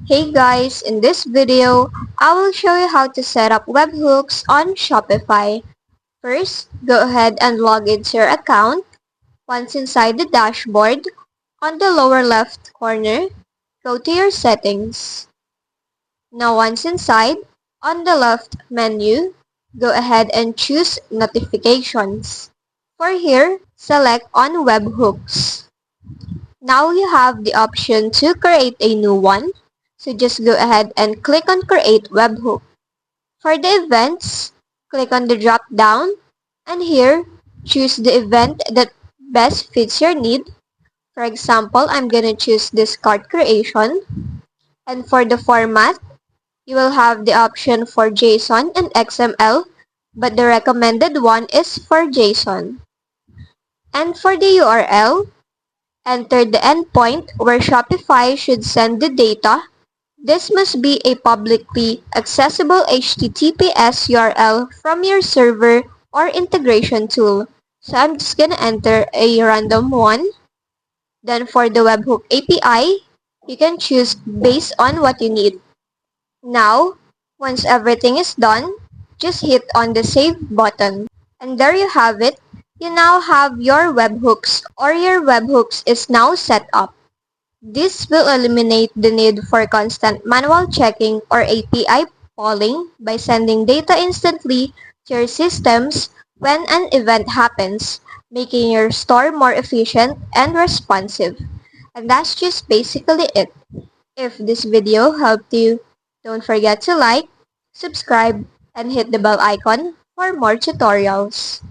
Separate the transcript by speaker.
Speaker 1: Hey guys, in this video, I will show you how to set up webhooks on Shopify. First, go ahead and log into your account. Once inside the dashboard, on the lower left corner, go to your settings. Now once inside, on the left menu, go ahead and choose notifications. For here, select on webhooks. Now you have the option to create a new one. So just go ahead and click on create webhook. For the events, click on the drop down and here choose the event that best fits your need. For example, I'm gonna choose this card creation. And for the format, you will have the option for JSON and XML, but the recommended one is for JSON. And for the URL, enter the endpoint where Shopify should send the data. This must be a publicly accessible HTTPS URL from your server or integration tool. So I'm just gonna enter a random one. Then for the webhook API, you can choose based on what you need. Now, once everything is done, just hit on the save button. And there you have it. You now have your webhooks or your webhooks is now set up. This will eliminate the need for constant manual checking or API polling by sending data instantly to your systems when an event happens, making your store more efficient and responsive. And that's just basically it. If this video helped you, don't forget to like, subscribe, and hit the bell icon for more tutorials.